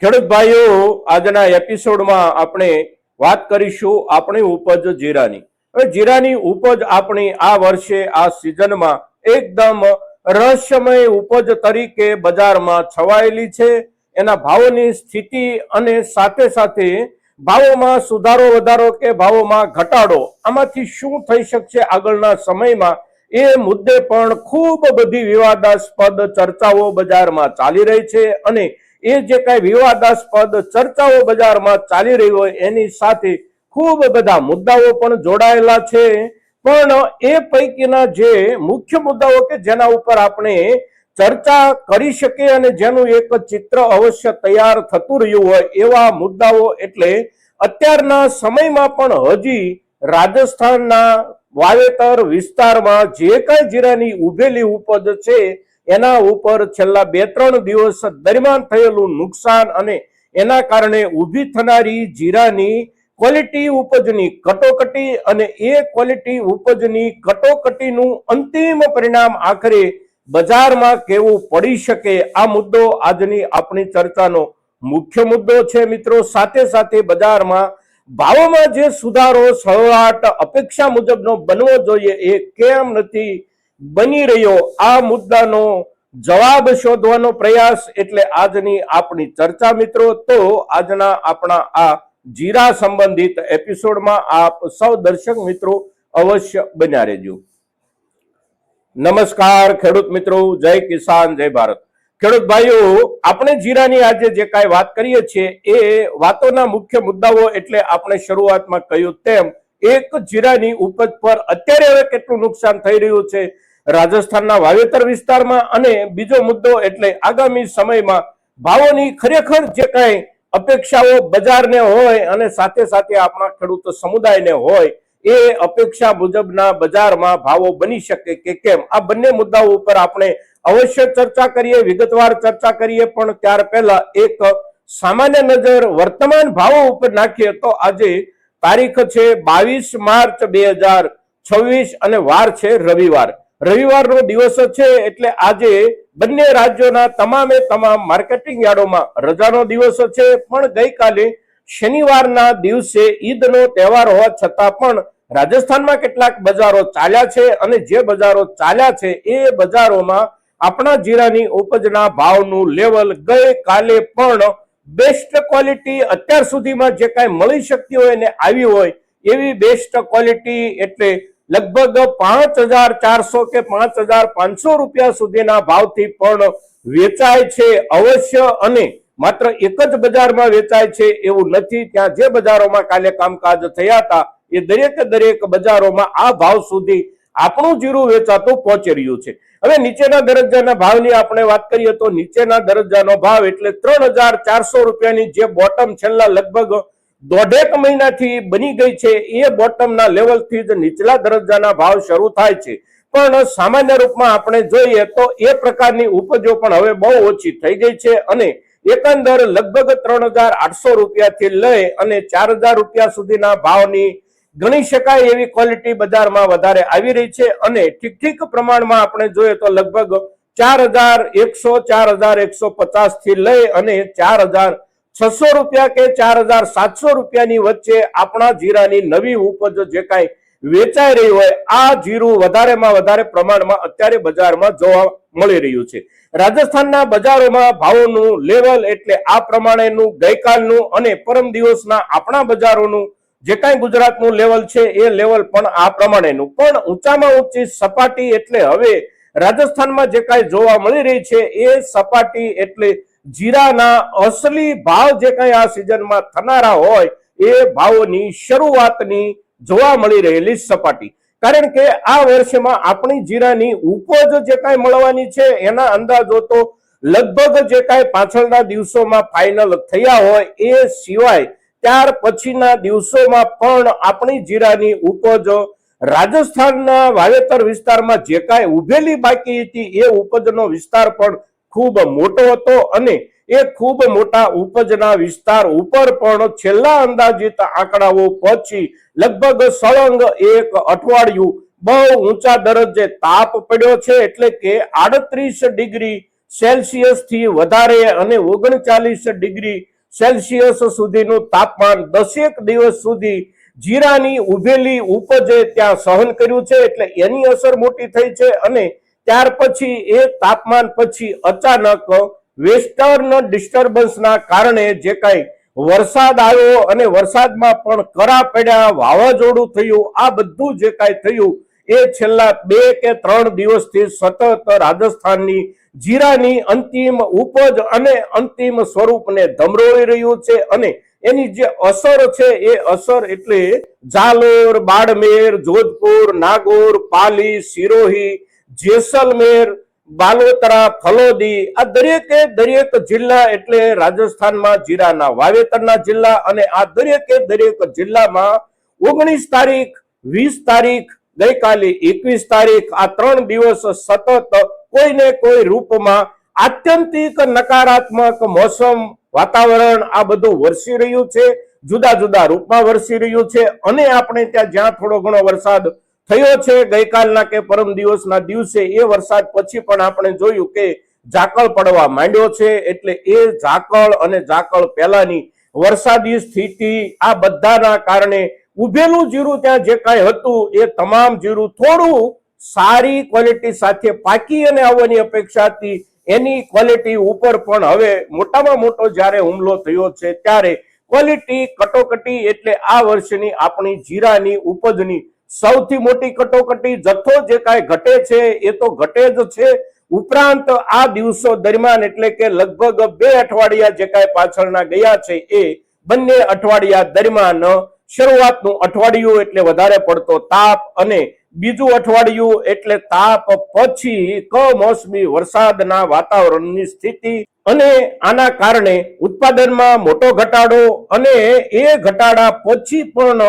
ખેડૂત ભાઈઓ, આજના એપિસોડમાં આપણે વાત કરીશું આપણી ઉપજ જીરાની. હવે જીરાની ઉપજ આપણી આ વર્ષે આ સિઝનમાં એકદમ રહસ્યમય ઉપજ તરીકે બજારમાં છવાયેલી છે. એના ભાવોની સ્થિતિ અને સાથે સાથે ભાવોમાં સુધારો વધારો કે ભાવોમાં ઘટાડો, આમાંથી શું થઈ શકશે આગળના સમયમાં, એ મુદ્દે પણ ખૂબ બધી વિવાદાસ્પદ ચર્ચાઓ બજારમાં ચાલી રહી છે. અને એ જે કઈ વિવાદાસ્પદ ચર્ચાઓ બજારમાં ચાલી રહી હોય એની સાથે ખૂબ બધા મુદ્દાઓ પણ જોડાયેલા છે. પણ એ પૈકીના જે મુખ્ય મુદ્દાઓ કે જેના ઉપર આપણે ચર્ચા કરી શકીએ અને જેનું એક ચિત્ર અવશ્ય તૈયાર થતું રહ્યું હોય એવા મુદ્દાઓ એટલે અત્યારના સમયમાં પણ હજી રાજસ્થાનના વાવેતર વિસ્તારમાં જે કઈ જીરાની ઉભેલી ઉપજ છે એના ઉપર છેલ્લા 2-3 દિવસ દરમિયાન થયેલું નુકસાન અને એના કારણે ઊભી થનારી જીરાની ક્વોલિટી ઉપજની કટોકટી અને એ ક્વોલિટી ઉપજની કટોકટીનું અંતિમ પરિણામ આખરે બજારમાં કેવું પડી શકે, આ મુદ્દો આજની આપણી ચર્ચાનો મુખ્ય મુદ્દો છે. મિત્રો, સાથે સાથે બજારમાં ભાવોમાં જે સુધારો સળવાટ અપેક્ષા મુજબનો બનવો જોઈએ એ કેમ નથી બની રહ્યો, આ મુદ્દાનો જવાબ શોધવાનો પ્રયાસ એટલે આજની આપણી ચર્ચા. મિત્રો, તો આજના આપણા આ જીરા સંબંધિત એપિસોડમાં આપ સૌ દર્શક મિત્રો અવશ્ય બન્યા રહેજો. નમસ્કાર ખેડૂત મિત્રો, જય કિસાન, જય ભારત. ખેડૂત ભાઈઓ, આપણે જીરાની આજે જે કાંઈ વાત કરીએ છીએ એ વાતોના મુખ્ય મુદ્દાઓ એટલે આપણે શરૂઆતમાં કહ્યું તેમ એક જીરાની ઉપજ પર અત્યારે હવે કેટલું નુકસાન થઈ રહ્યું છે રાજસ્થાનના વાવેતર વિસ્તારમાં, અને બીજો મુદ્દો એટલે આગામી સમયમાં ભાવોની ખરેખર જે કાંઈ અપેક્ષાઓ બજારને હોય અને સાથે સાથે આપણા ખેડૂત સમુદાયને હોય એ અપેક્ષા મુજબના બજારમાં ભાવો બની શકે કે કેમ, આ બંને મુદ્દાઓ ઉપર આપણે અવશ્ય ચર્ચા કરીએ, વિગતવાર ચર્ચા કરીએ. પણ ત્યાર પહેલા એક સામાન્ય નજર વર્તમાન ભાવો ઉપર નાખીએ તો આજે તારીખ છે 22 માર્ચ 2026 અને વાર છે રવિવાર. રવિવારનો દિવસ છે એટલે આજે બંને રાજ્યોના તમામે તમામ માર્કેટિંગ યાર્ડોમાં રજાનો દિવસ છે. પણ ગઈકાલે શનિવારના દિવસે ઈદનો તહેવાર હોવા છતાં પણ રાજસ્થાનમાં કેટલાક બજારો ચાલ્યા છે અને જે બજારો ચાલ્યા છે એ બજારોમાં આપણા જીરાની ઉપજના ભાવનું લેવલ ગઈકાલે પણ બેસ્ટ ક્વોલિટી અત્યાર સુધીમાં જે કાંઈ મળી શકતી હોય ને આવી હોય એવી બેસ્ટ ક્વોલિટી એટલે લગભગ 5,400 કે 5,500 રૂપિયા સુધીના ભાવથી પણ વેચાય છે અવશ્ય. અને માત્ર એક જ બજારમાં વેચાય છે એવું નથી, ત્યાં જે બજારોમાં કાલે કામકાજ થયા હતા એ દરેક બજારોમાં આ ભાવ સુધી આપણું જીરું વેચાતું પહોંચી રહ્યું છે. હવે નીચેના દરજ્જાના ભાવની આપણે વાત કરીએ તો નીચેના દરજ્જાનો ભાવ એટલે 3,400 રૂપિયાની જે બોટમ છેલ્લા લગભગ 1.5 મહિનાથી બની ગઈ છે એ બોટમના લેવલથી જ નીચલા દરજ્જાના ભાવ શરૂ થાય છે. પણ સામાન્ય રૂપમાં આપણે જોઈએ તો એ પ્રકારની ઉપજો પણ હવે બહુ ઓછી થઈ ગઈ છે અને એકંદર લગભગ 3,800 રૂપિયાથી લઈ અને 4,000 રૂપિયા સુધીના ભાવની ગણી શકાય એવી ક્વોલિટી બજારમાં વધારે આવી રહી છે. અને ઠીક પ્રમાણમાં આપણે જોઈએ તો લગભગ 4,100 4,150 થી લઈ અને 4,600 રૂપિયા કે 4,700 રૂપિયાની વચ્ચે આપણા જીરાની નવી ઉપજ જે કાંઈ વેચાઈ રહી હોય આ જીરું વધારેમાં વધારે પ્રમાણમાં અત્યારે બજારમાં જોવા મળી રહ્યું છે. રાજસ્થાનના બજારોમાં ભાવોનું લેવલ એટલે આ પ્રમાણેનું ગઈકાલનું અને પરમ દિવસના આપણા બજારોનું જે કાંઈ ગુજરાતનું લેવલ છે એ લેવલ પણ આ પ્રમાણેનું. પણ ઊંચામાં ઊંચી સપાટી એટલે હવે રાજસ્થાનમાં જે કાંઈ જોવા મળી રહી છે એ સપાટી એટલે જીરાના અસલી ભાવ જે કાંઈ આ સિઝનમાં થનારા હોય એ ભાવોની શરૂઆતની જોવા મળી રહેલી સપાટી. કારણ કે આ વર્ષમાં આપણી જીરાની ઉપજ જે કાંઈ મળવાની છે એના અંદાજો તો લગભગ જે કાંઈ પાછળના દિવસોમાં ફાઇનલ થયા હોય એ સિવાય ત્યાર પછીના દિવસોમાં પણ આપણી જીરાની ઉપજ રાજસ્થાનના વાવેતર વિસ્તારમાં જે કાંઈ ઉભેલી બાકી હતી એ ઉપજનો વિસ્તાર પણ ખૂબ મોટો હતો અને એ ખૂબ મોટા ઉપજના વિસ્તાર ઉપર પણ છેલ્લા અંદાજિત આંકડાઓ પહોંચી લગભગ સળંગ એક અઠવાડિયું બહુ ઊંચા દરજ્જે તાપ પડ્યો છે. એટલે કે 38 ડિગ્રી સેલ્સિયસ થી વધારે અને 39 ડિગ્રી સેલ્સિયસ સુધીનું તાપમાન 10 દિવસ સુધી જીરાની ઉભેલી ઉપજે ત્યાં સહન કર્યું છે, એટલે એની અસર મોટી થઈ છે. અને ત્યાર પછી એ તાપમાન પછી અચાનક વેસ્ટર્ન ડિસ્ટર્બન્સના કારણે જે કાંઈ વરસાદ આવ્યો અને વરસાદમાં પણ કરા પડ્યા, વાવાઝોડું થયું, આ બધું જે કાંઈ થયું એ છેલ્લા 2 કે 3 દિવસથી સતત રાજસ્થાનની જીરાની અંતિમ ઉપજ અને અંતિમ સ્વરૂપને ધમરોળી રહ્યું છે. અને એની જે અસર છે એ અસર એટલે જાલોર, બાડમેર, જોધપુર, નાગોર, પાલી, સિરોહી, જેસલમેર, બાલોતરા, ફલોદી, આ દરેક જિલ્લા એટલે રાજસ્થાનમાં જીરાના વાવેતરના જિલ્લા. અને આ દરેક જિલ્લામાં 19 તારીખ, 20 તારીખ, ગઈકાલે 21 તારીખ, આ 3 દિવસ સતત કોઈને કોઈ રૂપમાં આત્યંતિક નકારાત્મક મોસમ વાતાવરણ આ બધું વરસી રહ્યું છે, જુદા જુદા રૂપમાં વરસી રહ્યું છે. અને આપણે ત્યાં જ્યાં થોડો ઘણો વરસાદ થયો છે ગઈકાલના કે પરમ દિવસના દિવસે, એ વરસાદ પછી પણ આપણે જોયું કે ઝાકળ પડવા માંડ્યો છે. એટલે એ ઝાકળ અને ઝાકળ પહેલાની વરસાદી સ્થિતિ આ બધાના કારણે ઉભેલું જીરું ત્યાં જે કાંઈ હતું એ તમામ જીરું થોડું સારી ક્વોલિટી સાથે પાકી અને આવવાની અપેક્ષા હતી, એની ક્વોલિટી ઉપર પણ હવે મોટામાં મોટો જ્યારે હુમલો થયો છે ત્યારે ક્વોલિટી કટોકટી એટલે આ વર્ષની આપણી જીરાની ઉપજની સૌથી મોટી કટોકટી. જથ્થો જે કાંઈ ઘટે છે એ તો ઘટે જ છે, ઉપરાંત આ દિવસો દરમિયાન એટલે કે લગભગ 2 અઠવાડિયા જે કાંઈ પાછળના ગયા છે એ બંને અઠવાડિયા દરમિયાન શરૂઆતનું અઠવાડિયું એટલે વધારે પડતો તાપ અને બીજું અઠવાડિયું એટલે તાપ પછી કમોસમી વરસાદના વાતાવરણની સ્થિતિ, અને આના કારણે ઉત્પાદનમાં મોટો ઘટાડો અને એ ઘટાડા પછી પણ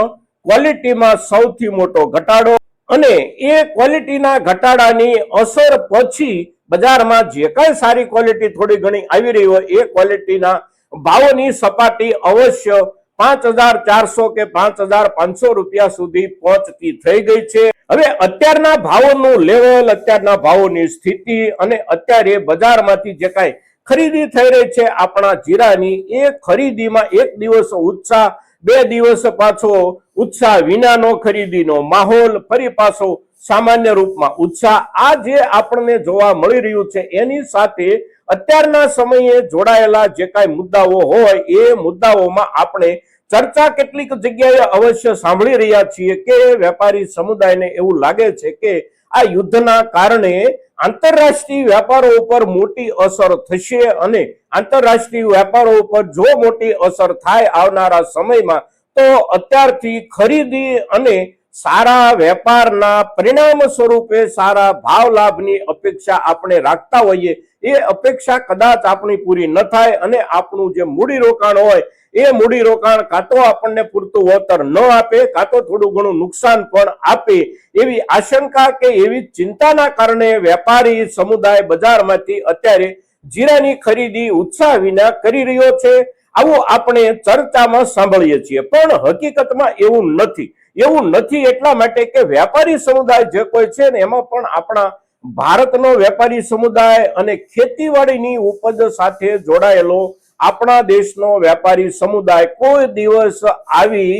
ક્વોલિટીમાં સૌથી મોટો ઘટાડો. અને એ ક્વોલિટીના ઘટાડાની અસર પછી બજારમાં જે કાંઈ સારી ક્વોલિટી થોડી ઘણી આવી રહી હોય એ ક્વોલિટીના ભાવોની સપાટી અવશ્ય 5,400 કે 5,500 રૂપિયા સુધી પહોંચતી થઈ ગઈ છે. હવે અત્યારના ભાવોનું લેવલ, અત્યારના ભાવોની સ્થિતિ અને અત્યારે બજારમાંથી જે કાંઈ ખરીદી થઈ રહી છે આપણા જીરાની, એ ખરીદીમાં એક દિવસ ઉત્સાહ, 2 દિવસ પાછો ઉત્સાહ વિનાનો ખરીદીનો માહોલ, ફરી પાછો સામાન્ય રૂપમાં ઉત્સાહ, આ જે આપણને જોવા મળી રહ્યું છે એની સાથે અત્યારના સમયે જોડાયેલા જે કાંઈ મુદ્દાઓ હોય એ મુદ્દાઓમાં આપણે ચર્ચા કેટલીક જગ્યાએ અવશ્ય સાંભળી રહ્યા છીએ કે વેપારી સમુદાયને એવું લાગે છે કે આ યુદ્ધના કારણે આંતરરાષ્ટ્રીય વેપારો ઉપર મોટી અસર થશે, અને આંતરરાષ્ટ્રીય વેપારો ઉપર જો મોટી અસર થાય આવનારા સમયમાં તો અત્યારથી ખરીદી અને સારા વેપારના પરિણામ સ્વરૂપે સારા ભાવ લાભની અપેક્ષા આપણે રાખતા હોઈએ, એ અપેક્ષા કદાચ આપણી પૂરી ન થાય અને આપણું જે મૂડી રોકાણ હોય એ મૂડી રોકાણ કાં તો આપણને પૂરતું વળતર ન આપે, કાં તો થોડું ઘણું નુકસાન પણ આપે, એવી આશંકા કે એવી ચિંતાના કારણે વેપારી સમુદાય બજારમાંથી અત્યારે જીરાની ખરીદી ઉત્સાહ વિના કરી રહ્યો છે. આવું આપણે ચર્ચામાં સાંભળીએ છીએ, પણ હકીકતમાં એવું નથી એટલા માટે કે વેપારી સમુદાય જે કોઈ છે ને એમાં પણ આપણા ભારતનો વેપારી સમુદાય અને ખેતીવાડીની ઉપજ સાથે જોડાયેલો આપણા દેશનો વેપારી સમુદાય કોઈ દિવસ આવી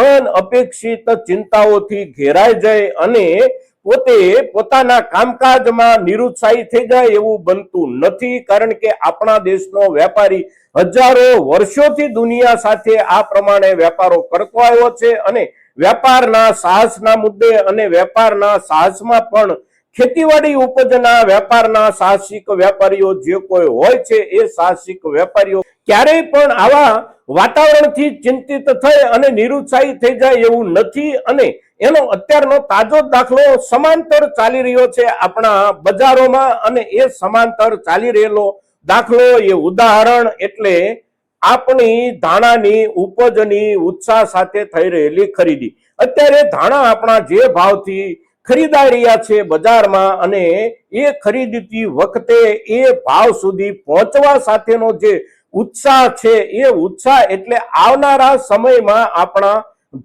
અનઅપેક્ષિત ચિંતાઓથી ઘેરાઈ જાય અને પોતાના કામકાજમાં નિરુત્સાહી થઈ જાય એવું બનતું નથી. કારણ કે આપણા દેશનો વેપારી હજારો વર્ષોથી દુનિયા સાથે આ પ્રમાણે વેપારો કરતો આવ્યો છે, અને વેપારના સાહસના મુદ્દે અને વેપારના સાહસમાં પણ ખેતીવાડી ઉપજના વેપારના સાહસિક વેપારીઓ જે કોઈ હોય છે એ સાહસિક વેપારીઓ ક્યારેય પણ આવા વાતાવરણથી ચિંતિત થઈ અને નિરુત્સાહી થઈ જાય એવું નથી. અને એનો અત્યારનો તાજો દાખલો સમાંતર ચાલી રહ્યો છે આપણા બજારોમાં, અને એ સમાંતર ચાલી રહેલો દાખલો, એ ઉદાહરણ એટલે આપણી ધાણાની ઉપજની ઉત્સાહ સાથે થઈ રહેલી ખરીદી. અત્યારે ધાણા આપણા જે ભાવથી ખરીદાઈ રહ્યા છે બજારમાં, અને એ ખરીદતી વખતે એ ભાવ સુધી પહોંચવા સાથેનો જે ઉત્સાહ છે એ ઉત્સાહ એટલે આવનારા સમયમાં આપણા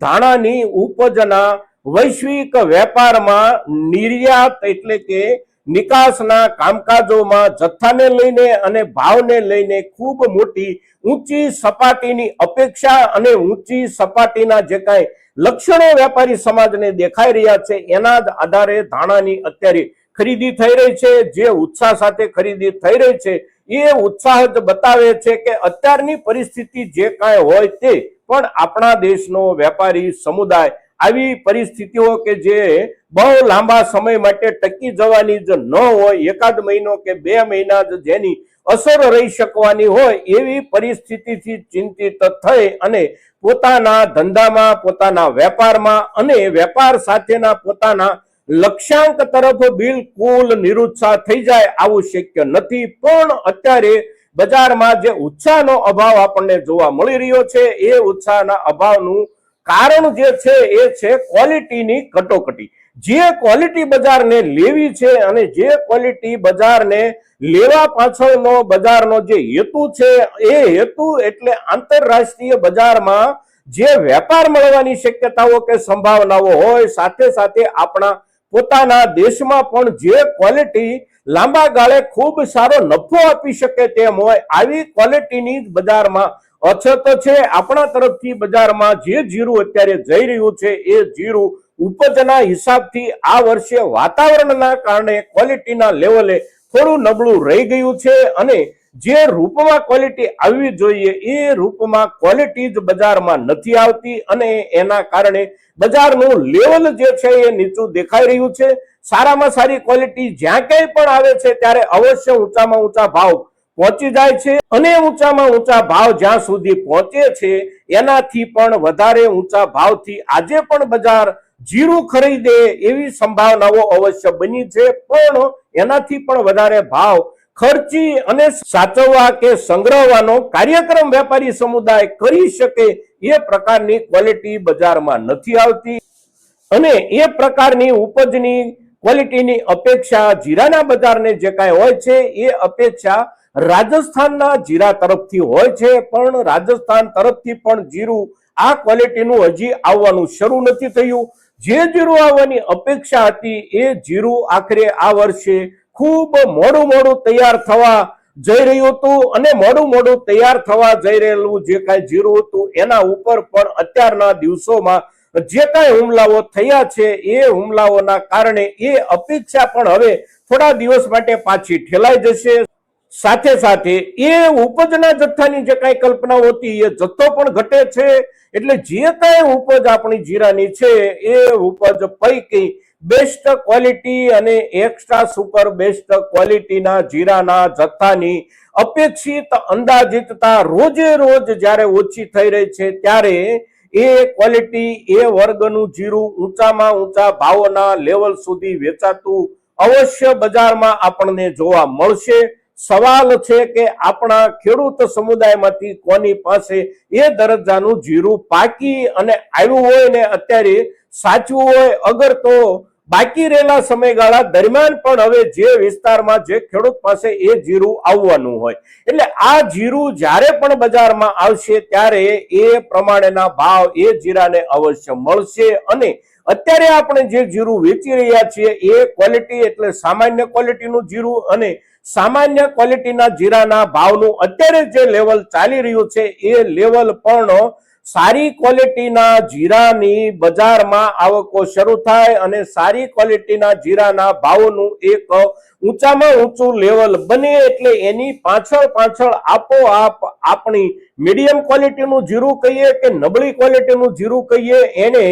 ધાણાની ઉપજના વૈશ્વિક વેપારમાં નિર્યાત એટલે કે નિકાસના કામકાજોમાં જથ્થાને લઈને અને ભાવને લઈને ખૂબ મોટી ઊંચી સપાટીની અપેક્ષા અને ઊંચી સપાટીના જે કાંઈ લક્ષણો વેપારી સમાજને દેખાઈ રહ્યા છે એના જ આધારે ધાણાની અત્યારે ખરીદી થઈ રહી છે। જે ઉત્સાહ સાથે ખરીદી થઈ રહી છે એ ઉત્સાહ જ બતાવે છે કે અત્યારની પરિસ્થિતિ જે કાંઈ હોય તે પણ આપણા દેશનો વેપારી સમુદાય આવી પરિસ્થિતિઓ કે જે બહુ લાંબા સમય માટે ટકી જવાની જ ન હોય, એકાદ મહિનો કે 2 મહિના જ જેની અસર રહી શકવાની હોય એવી પરિસ્થિતિથી ચિંતિત થઈ અને પોતાના ધંધામાં, પોતાના વેપારમાં અને વેપાર સાથેના પોતાના લક્ષ્યાંક તરફ બિલકુલ નિરુત્સાહ થઈ જાય આવું શક્ય નથી। પણ અત્યારે બજારમાં જે ઉત્સાહનો અભાવ આપણને જોવા મળી રહ્યો છે એ ઉત્સાહના અભાવનું કારણ જે છે એ છે ક્વોલિટીની કટોકટી। જે ક્વોલિટી બજારને લેવી છે અને જે ક્વોલિટી બજારને લેવા પાછળનો બજારનો જે હેતુ છે એ હેતુ એટલે આંતરરાષ્ટ્રીય બજારમાં જે વેપાર મળવાની શક્યતાઓ કે સંભાવનાઓ હોય, સાથે સાથે આપણા પોતાના દેશમાં પણ જે ક્વોલિટી લાંબા ગાળે ખૂબ સારો નફો આપી શકે તેમ હોય આવી ક્વોલિટીની બજારમાં અછત છે। આપણા તરફથી બજારમાં જે જીરું અત્યારે જઈ રહ્યું છે એ જીરું ઉપજના હિસાબથી આ વર્ષે વાતાવરણના કારણે ક્વોલિટીના લેવલે થોડું નબળું રહી ગયું છે અને જે રૂપમાં ક્વોલિટી આવવી જોઈએ એ રૂપમાં ક્વોલિટી જ બજારમાં નથી આવતી અને એના કારણે બજારનું લેવલ જે છે એ નીચું દેખાઈ રહ્યું છે। સારામાં સારી ક્વોલિટી જ્યાં ક્યાંય પણ આવે છે ત્યારે અવશ્ય ઊંચામાં ઊંચા ભાવ પહોંચી જાય છે અને ઊંચામાં ઊંચા ભાવ જ્યાં સુધી પહોંચે છે એનાથી પણ વધારે ઊંચા ભાવથી આજે પણ બજાર જીરું ખરીદે એવી સંભાવનાઓ અવશ્ય બની છે, પણ એનાથી પણ વધારે ભાવ ખર્ચી અને સાચવવા કે સંગ્રહવાનો કાર્યક્રમ વેપારી સમુદાય કરી શકે એ પ્રકારની ક્વોલિટી બજારમાં નથી આવતી અને એ પ્રકારની ઉપજની ક્વોલિટીની અપેક્ષા જીરાના બજારને જે કાંઈ હોય છે એ અપેક્ષા રાજસ્થાનના જીરા તરફથી હોય છે, પણ રાજસ્થાન તરફથી પણ જીરું આ ક્વોલિટીનું હજી આવવાનું શરૂ નથી થયું। જે જીરું આવવાની અપેક્ષા હતી એ જીરું આખરે આ વર્ષે ખૂબ મોડું તૈયાર થવા જઈ રહ્યું હતું અને મોડું તૈયાર થવા જઈ રહેલું જે કાંઈ જીરું હતું એના ઉપર પણ અત્યારના દિવસોમાં જે કાંઈ હુમલાઓ થયા છે એ હુમલાઓના કારણે એ અપેક્ષા પણ હવે થોડા દિવસ માટે પાછી ઠેલાઈ જશે। સાથે સાથે એ ઉપજના જથ્થાની જે કાંઈ કલ્પનાઓ હતી એ જથ્થો પણ ઘટે છે, એટલે જે કાંઈ ઉપજ આપણી જીરાની છે એ ઉપજ પૈકી બેસ્ટ ક્વોલિટી અને એક્સ્ટ્રા સુપર બેસ્ટ ક્વોલિટીના જીરાના જથ્થાની અપેક્ષિત અંદાજિતતા રોજે રોજ જ્યારે ઓછી થઈ રહી છે ત્યારે એ ક્વોલિટી એ વર્ગનું જીરું ઊંચામાં ઊંચા ભાવોના લેવલ સુધી વેચાતું અવશ્ય બજારમાં આપણને જોવા મળશે। સવાલ છે કે આપણા ખેડૂત સમુદાયમાંથી કોની પાસે એ દરજ્જાનું જીરું પાકી અને આવ્યું હોય ને અત્યારે સાચવું હોય, અગર તો બાકી રહેલા સમયગાળા દરમિયાન પણ હવે જે વિસ્તારમાં જે ખેડૂત પાસે એ જીરું આવવાનું હોય એટલે આ જીરું જ્યારે પણ બજારમાં આવશે ત્યારે એ પ્રમાણેના ભાવ એ જીરાને અવશ્ય મળશે અને અત્યારે આપણે જે જીરું વેચી રહ્યા છીએ એ ક્વોલિટી એટલે સામાન્ય ક્વોલિટીનું જીરું અને સામાન્ય ક્વોલિટીના જીરાના ભાવનું અત્યારે જે લેવલ ચાલી રહ્યું છે એ લેવલ પણ સારી ક્વોલિટીના જીરાની બજારમાં આવકો શરૂ થાય અને સારી ક્વોલિટીના જીરાના ભાવનું એક ઊંચામાં ઊંચું લેવલ બને એટલે એની પાછળ આપોઆપ આપણી મીડિયમ ક્વોલિટીનું જીરું કહીએ કે નબળી ક્વોલિટીનું જીરું કહીએ એને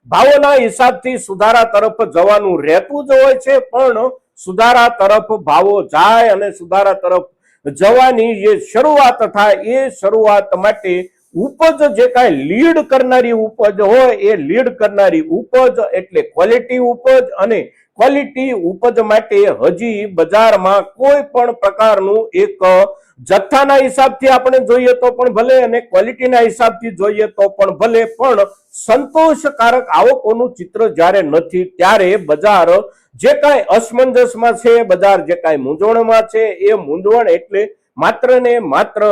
ભાવોના હિસાબથી સુધારા તરફ જવાનું રહેતું જ હોય છે, પણ સુધારા તરફ ભાવો જાય અને સુધારા તરફ જવાની જે શરૂઆત થાય એ શરૂઆત માટે ઉપજ જે કાંઈ લીડ કરનારી ઉપજ હોય એ લીડ કરનારી ઉપજ એટલે ક્વોલિટી ઉપજ અને ક્વોલિટી ઉપજ માટે હજી બજારમાં કોઈ પણ પ્રકારનું એક જથ્થાના હિસાબથી આપણે જોઈએ તો પણ ભલે અને ક્વોલિટીના હિસાબથી જોઈએ તો પણ ભલે, પણ સંતોષકારક આવકોનું ચિત્ર જ્યારે નથી ત્યારે બજાર જે કાંઈ અસમંજસમાં છે, બજાર જે કાંઈ મૂંઝવણમાં છે એ મૂંઝવણ એટલે માત્ર ને માત્ર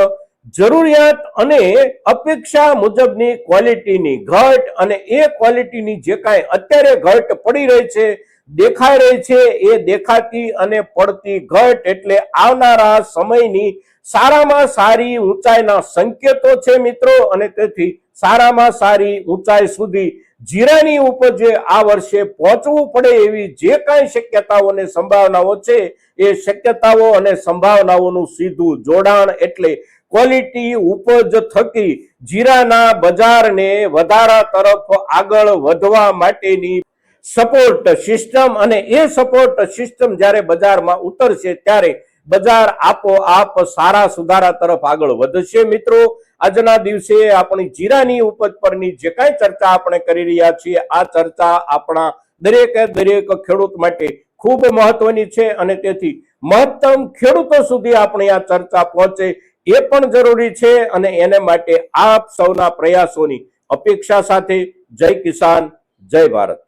જરૂરિયાત અને અપેક્ષા મુજબની ક્વોલિટીની ઘટ અને એ ક્વોલિટીની જે કાંઈ અત્યારે ઘટ પડી રહી છે દેખાઈ રહી છે એ દેખાતી અને પડતી ઘટ એટલે આવનારા સમયની સારામાં સારી ઊંચાઈના સંકેતો છે મિત્રો, અને તેથી સારામાં સારી ઊંચાઈ સુધી જીરાની ઉપજે આ વર્ષે પહોંચવું પડે એવી જે કાંઈ શક્યતાઓ અને સંભાવનાઓ છે એ શક્યતાઓ અને સંભાવનાઓનું સીધું જોડાણ એટલે ક્વોલિટી ઉપજ થકી જીરાના બજારને વધારા તરફ આગળ વધવા માટેની સપોર્ટ સિસ્ટમ, અને એ સપોર્ટ સિસ્ટમ જ્યારે બજારમાં ઉતરશે ત્યારે બજાર આપોઆપ સારા સુધારા તરફ આગળ વધશે મિત્રો. આજના દિવસે આપણી જીરાની ઉપજ પરની જે કાંઈ ચર્ચા આપણે કરી રહ્યા છીએ આ ચર્ચા આપણા દરેક ખેડૂત માટે ખૂબ મહત્વની છે, અને તેથી મહત્તમ ખેડૂતો સુધી આપણી આ ચર્ચા પહોંચે એ પણ જરૂરી છે, અને એને માટે આપ સૌના પ્રયાસોની અપેક્ષા સાથે જય કિસાન જય ભારત.